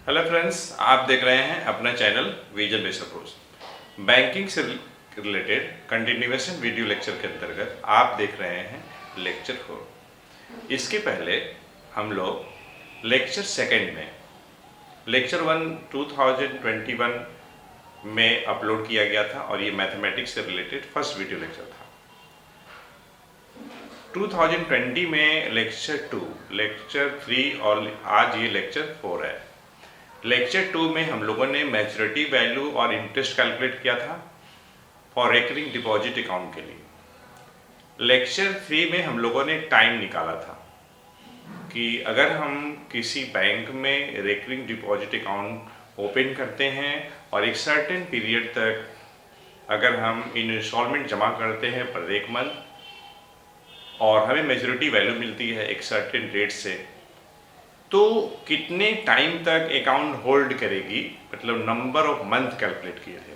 Hello friends, आप देख रहे हैं अपना channel vision based approach. Banking से रिलेटेड कंटिन्यूएशन वीडियो लेक्चर के अंतर्गत आप देख रहे हैं लेक्चर 4। इसके पहले हम लोग लेक्चर सेकंड में लेक्चर 1 2021 में अपलोड किया गया था और ये मैथमेटिक्स से रिलेटेड फर्स्ट वीडियो लेक्चर था। 2020 में लेक्चर 2, लेक्चर 3 और आज ये लेक्चर 4 है। लेक्चर 2 में हम लोगों ने मैच्योरिटी वैल्यू और इंटरेस्ट कैलकुलेट किया था फॉर रिकरिंग डिपॉजिट अकाउंट के लिए। लेक्चर 3 में हम लोगों ने टाइम निकाला था कि अगर हम किसी बैंक में रिकरिंग डिपॉजिट अकाउंट ओपन करते हैं और एक सर्टेन पीरियड तक अगर हम इंस्टॉलमेंट जमा करते हैं प्रत्येक मंथ और हमें मैच्योरिटी वैल्यू मिलती है एक सर्टेन रेट से, तो कितने टाइम तक अकाउंट होल्ड करेगी, मतलब नंबर ऑफ मंथ कैलकुलेट किए थे।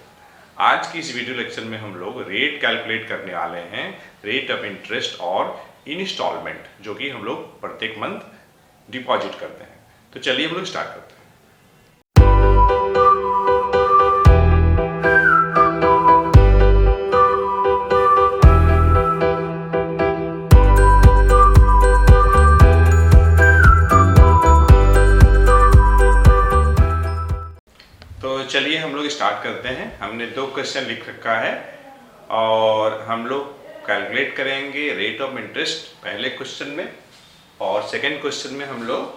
आज की इस वीडियो लेक्चर में हम लोग रेट कैलकुलेट करने वाले हैं, रेट ऑफ इंटरेस्ट और इंस्टॉलमेंट, जो कि हम लोग प्रत्येक मंथ डिपॉजिट करते हैं। तो चलिए हम लोग स्टार्ट करते हैं। चलिए हम लोग स्टार्ट करते हैं। हमने 2 क्वेश्चन लिख रखा है और हम लोग कैलकुलेट करेंगे रेट ऑफ इंटरेस्ट पहले क्वेश्चन में, और सेकंड क्वेश्चन में हम लोग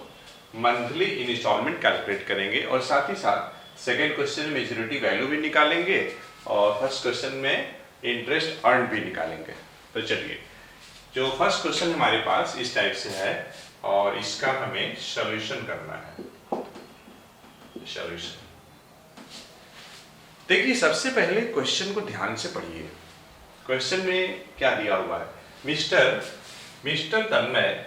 मंथली इंस्टॉलमेंट कैलकुलेट करेंगे और साथ ही साथ सेकंड क्वेश्चन में मैच्योरिटी वैल्यू भी निकालेंगे और फर्स्ट क्वेश्चन में इंटरेस्ट अर्न भी निकालेंगे। तो चलिए, जो फर्स्ट क्वेश्चन हमारे पास इस टाइप से है और इसका हमें सॉल्यूशन करना है। सॉल्यूशन देखिए, सबसे पहले क्वेश्चन को ध्यान से पढ़िए। क्वेश्चन में क्या दिया हुआ है? Mister Tanmay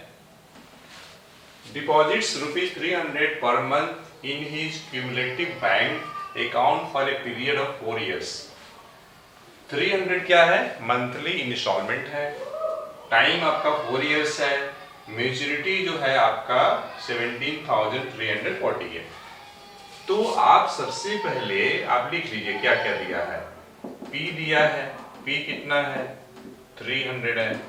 deposits ₹300 per month in his cumulative bank account for a period of 4 years। 300 क्या है? मंथली इंस्टॉलमेंट है। टाइम आपका 4 years है। मैच्योरिटी जो है आपका 17,340 है। तो आप सबसे पहले आप लिख लीजिए क्या क्या दिया है। P दिया है, P कितना है? 300 है,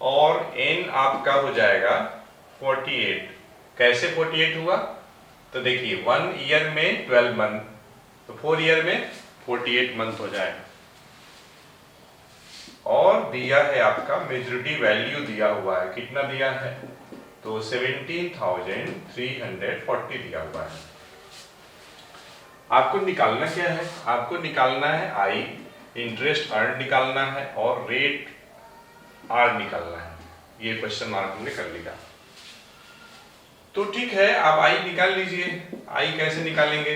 और N आपका हो जाएगा 48। कैसे 48 हुआ? तो देखिए 1 ईयर में 12 मंथ, तो 4 ईयर में 48 मंथ हो जाएगा। और दिया है आपका मैच्योरिटी वैल्यू दिया हुआ है, कितना दिया है? तो 17,340 दिया हुआ है। आपको निकालना क्या है? आपको निकालना है I, इंटरेस्ट अर्न निकालना है और रेट R निकालना है। ये क्वेश्चन मार्क हमने कर लिया। तो ठीक है, आप I निकाल लीजिए। I कैसे निकालेंगे?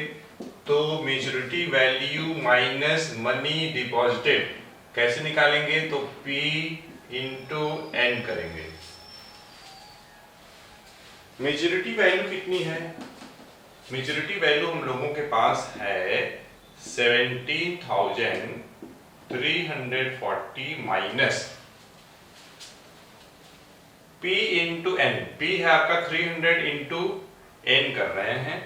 तो maturity value minus money deposited कैसे निकालेंगे? तो P इंटू N करेंगे। मैच्योरिटी वैल्यू कितनी है? मैच्योरिटी वैल्यू हम लोगों के पास है 17,340 minus P into N। P है आपका 300 इंटू N कर रहे हैं,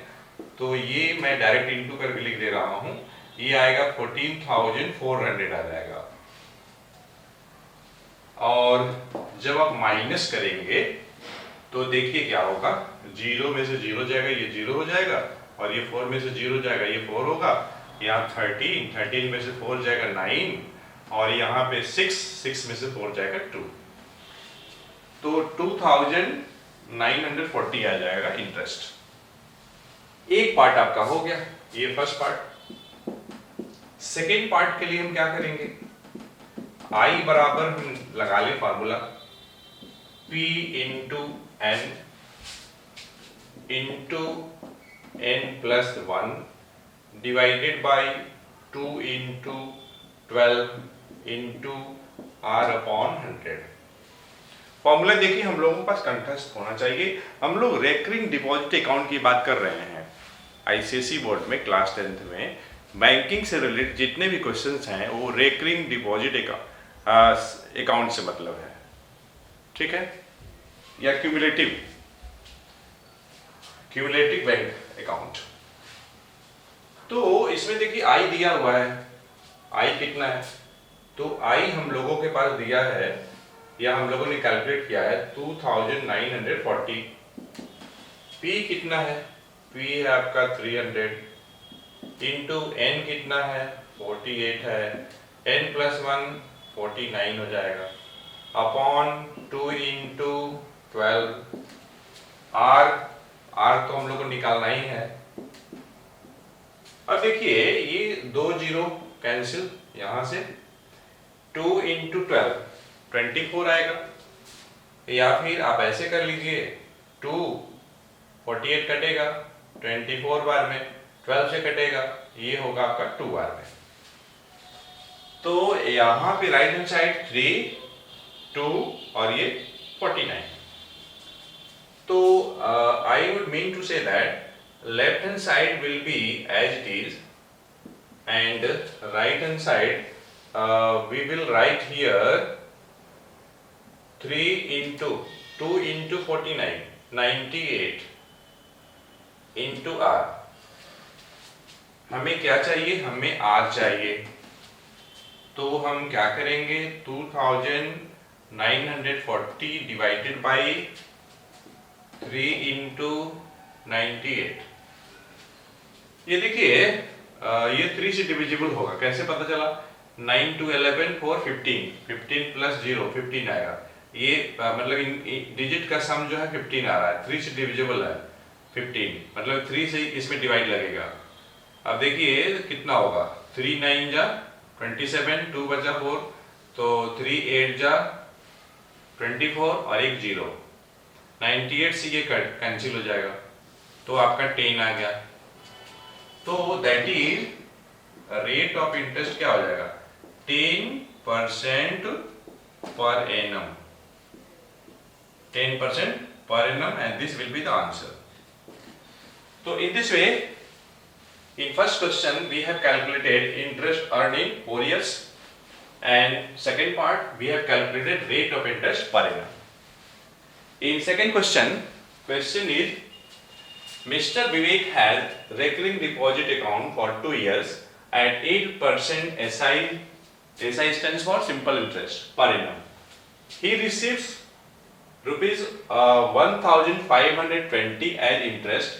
तो ये मैं डायरेक्ट इंटू करके लिख दे रहा हूं। ये आएगा 14,400 आ जाएगा। और जब आप माइनस करेंगे तो देखिए क्या होगा। 0 में से 0 जाएगा, ये 0 हो जाएगा, और ये 4 में से 0 जाएगा, ये 4 होगा। यहाँ 13 में से 4 जाएगा 9, और यहाँ पे 6 में से 4 जाएगा 2। तो 2,940 आ जाएगा इंटरेस्ट। एक पार्ट आपका हो गया, ये फर्स्ट पार्ट। सेकेंड पार्ट के लिए हम क्या करेंगे? I बराबर हम लगा ले formula, P into N into N plus 1 divided by 2 into 12 into R upon 100। Formula देखिए हम लोगों के पास कंठस्थ होना चाहिए। हम लोग रेकरिंग डिपॉजिट अकाउंट की बात कर रहे हैं। ICSE बोर्ड में क्लास 10th में बैंकिंग से रिलेटेड जितने भी क्वेश्चंस हैं वो रेकरिंग डिपॉजिट अकाउंट से मतलब है, ठीक है, या क्यूमुलेटिव। Cumulative bank account. तो इसमें देखिए आई दिया हुआ है, आई कितना है, तो आई हम लोगों के पास दिया है या हम लोगों ने कैलकुलेट किया है 2940। पी कितना है, पी है आपका 300 इंटू एन कितना है 48 है, एन प्लस 1 49 हो जाएगा अपॉन 2 इंटू 12। आर तो हम लोग को निकालना ही है। अब देखिए ये 2 जीरो कैंसिल, यहां से 2 इंटू 12 24 आएगा, या फिर आप ऐसे कर लीजिए 2 48 कटेगा 24 बार में, 12 से कटेगा, ये होगा आपका 2 बार में। तो यहां पे राइट हैंड साइड 3 2 और ये 49। तो I would mean to say that left hand side will be as it is and right hand side we will write here 3 into 2 into 49 98 into r। हमें क्या चाहिए, हमें r चाहिए, तो हम क्या करेंगे 2940 डिवाइडेड बाई 3 into 98। ये देखिए ये 3 से डिविजिबल होगा, कैसे पता चला, 9 to 11 4 15, 15 प्लस 0 15 आएगा, ये मतलब डिजिट का सम जो है 15 आ रहा है, 3 से डिविजिबल है 15, मतलब 3 से इसमें डिवाइड लगेगा। अब देखिए कितना होगा, 3 9 जा 27, 2 बचा 4, तो 3 8 जा 24 और एक 0, 98 से ये कैंसिल हो जाएगा, तो आपका 10 आ गया। तो that is rate of interest क्या हो जाएगा, 10% per annum, 10% per annum, and this will be the answer. So in this way, in first question we have calculated interest earned in 4 years, and second part we have calculated rate of interest per annum. In second question is Mr. Vivek has recurring deposit account for 2 years at 8% SI stands for simple interest per annum. He receives rupees 1520 as interest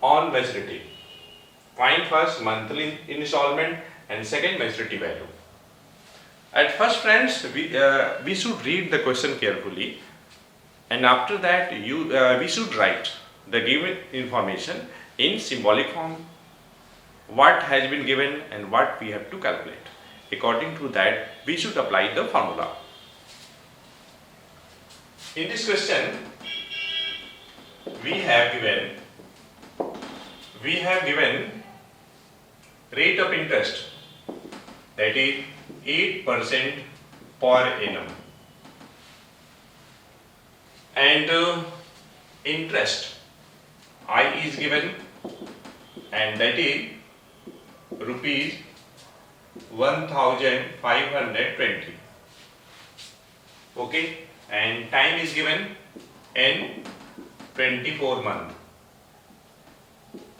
on maturity. Find first monthly installment and second maturity value. At first, friends, we should read the question carefully, and after that we should write the given information in symbolic form, what has been given and what we have to calculate. According to that, we should apply the formula. In this question, we have given rate of interest, that is 8% per annum, and interest I is given, and that is rupees 1520. Okay, and time is given n 24 month.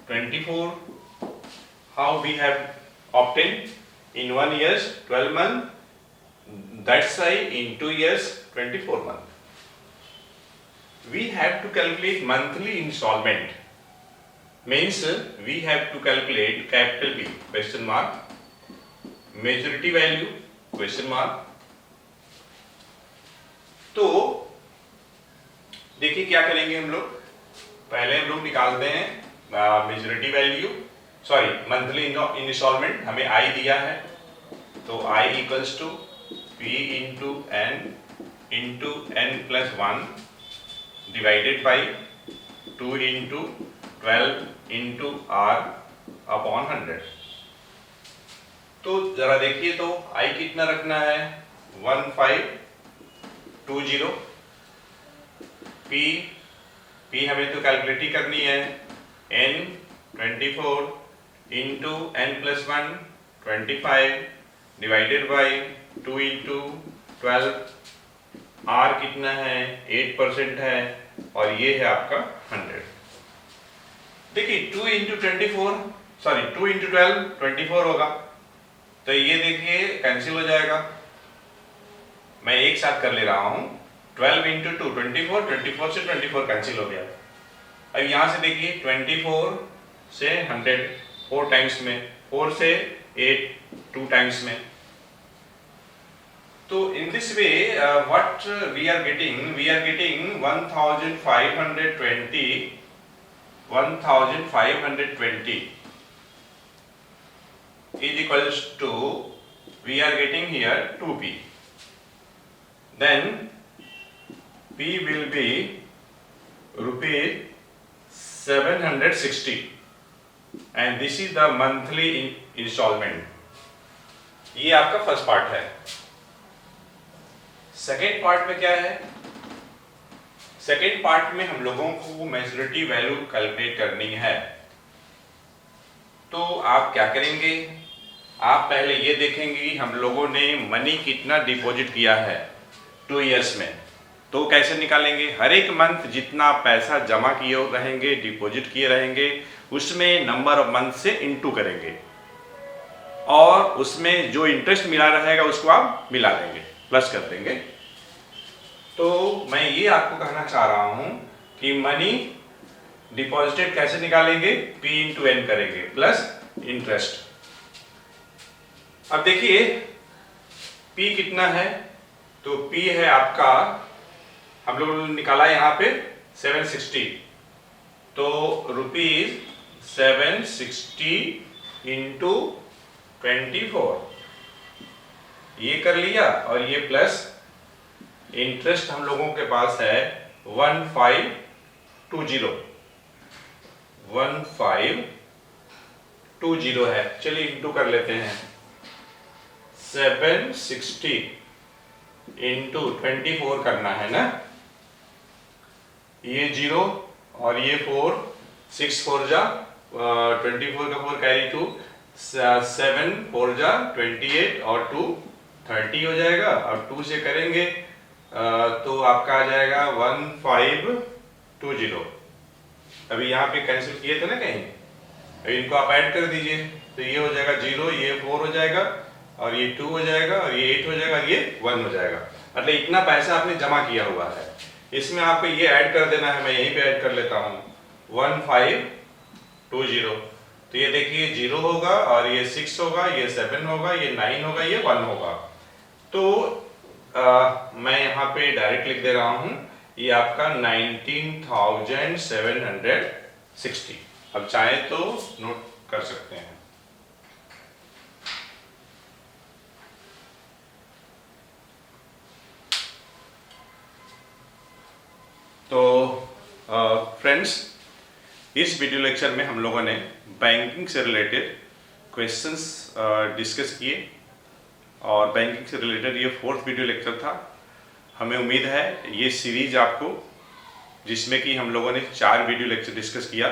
24 how we have obtained, in 1 year 12 month, that's why in 2 years 24 month. We have to calculate monthly installment, means we have to calculate capital B question mark, majority value question mark. तो देखिए क्या करेंगे हम लोग, पहले हम लोग निकालते हैं majority value, sorry monthly instalment, हमें आई दिया है, तो I equals to P into N plus 1 divided by 2 into 12 into R upon 100। तो जरा देखिए, तो आई कितना रखना है 1520, पी हमें तो कैलकुलेट ही करनी है, n 24 into N plus 1 25 divided by 2 into 12, r कितना है 8% है, और ये है आपका 100। देखिए 2 इंटू 24 सॉरी 2 इंटू 12 24 होगा, तो ये देखिए कैंसिल हो जाएगा। मैं एक साथ कर ले रहा हूं, 12 इंटू 2 24, 24 से 24 कैंसिल हो गया। अब यहां से देखिए 24 से 100 4 टाइम्स में, 4 से 8 2 टाइम्स में। तो in this way what we are getting 1520 is equals to we are getting here 2p, then p will be rupees 760 and this is the monthly installment। ये आपका फर्स्ट पार्ट है। सेकेंड पार्ट में क्या है? Second part में हम लोगों को मैच्योरिटी वैल्यू कैलकुलेट करनी है। तो आप क्या करेंगे, आप पहले ये देखेंगे कि हम लोगों ने मनी कितना डिपॉजिट किया है 2 इयर्स में। तो कैसे निकालेंगे? हर एक मंथ जितना पैसा जमा किए रहेंगे, डिपॉजिट किए रहेंगे, उसमें नंबर ऑफ मंथ से इनटू करेंगे और उसमें जो इंटरेस्ट मिला रहेगा उसको आप मिला देंगे, प्लस कर देंगे। तो मैं ये आपको कहना चाह रहा हूं कि मनी डिपॉजिटेड कैसे निकालेंगे? P इंटू N करेंगे प्लस इंटरेस्ट। अब देखिए P कितना है, तो P है आपका, हम लोगों ने निकाला यहां पे 760, तो रुपीज 760 इंटू 24 ये कर लिया, और ये प्लस इंटरेस्ट हम लोगों के पास है 1520 है। चलिए इंटू कर लेते हैं, 760 इंटू 24 करना है ना, ये 0 और ये 4, 6 4 जा 24 का 4 कैरी 2, 7 4 जा 28 और 2 30 हो जाएगा, और 2 से करेंगे तो आपका आ जाएगा 1520। अभी यहाँ पे कैंसिल किए थे ना कहीं, अभी इनको आप ऐड कर दीजिए, तो ये हो जाएगा 0, ये 4 हो जाएगा, और ये 2 हो जाएगा, और ये 8 हो जाएगा, और ये 1 हो जाएगा। मतलब इतना पैसा आपने जमा किया हुआ है, इसमें आपको ये ऐड कर देना है। मैं यहीं पे ऐड कर लेता हूँ 1520। तो ये देखिए 0 होगा, और ये 6 होगा, ये 7 होगा, ये 9 होगा, ये 1 होगा। तो मैं यहाँ पे डायरेक्ट लिख दे रहा हूँ, ये आपका 19,760। अब चाहे तो नोट कर सकते हैं। तो फ्रेंड्स, इस वीडियो लेक्चर में हम लोगों ने बैंकिंग से रिलेटेड क्वेश्चंस डिस्कस किए, और बैंकिंग से रिलेटेड ये 4th वीडियो लेक्चर था। हमें उम्मीद है ये सीरीज आपको, जिसमें कि हम लोगों ने 4 वीडियो लेक्चर डिस्कस किया,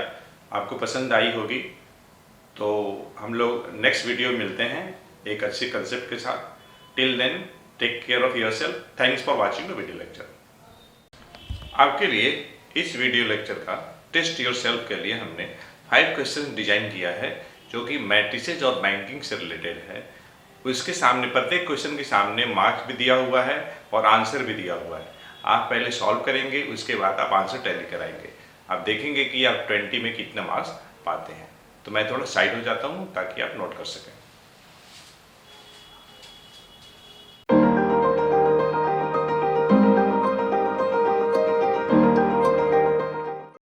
आपको पसंद आई होगी। तो हम लोग नेक्स्ट वीडियो मिलते हैं एक अच्छे कंसेप्ट के साथ। Till then take care of yourself. Thanks for watching the video lecture. आपके लिए इस वीडियो लेक्चर का टेस्ट योरसेल्फ के लिए हमने 5 क्वेश्चन डिजाइन किया है, जो कि मैट्रिसेज और बैंकिंग से रिलेटेड है। उसके सामने, प्रत्येक क्वेश्चन के सामने मार्क्स भी दिया हुआ है और आंसर भी दिया हुआ है। आप पहले सॉल्व करेंगे, उसके बाद आप आंसर टैली कराएंगे। आप देखेंगे कि आप 20 में कितने मार्क्स पाते हैं। तो मैं थोड़ा साइड हो जाता हूँ ताकि आप नोट कर सकें।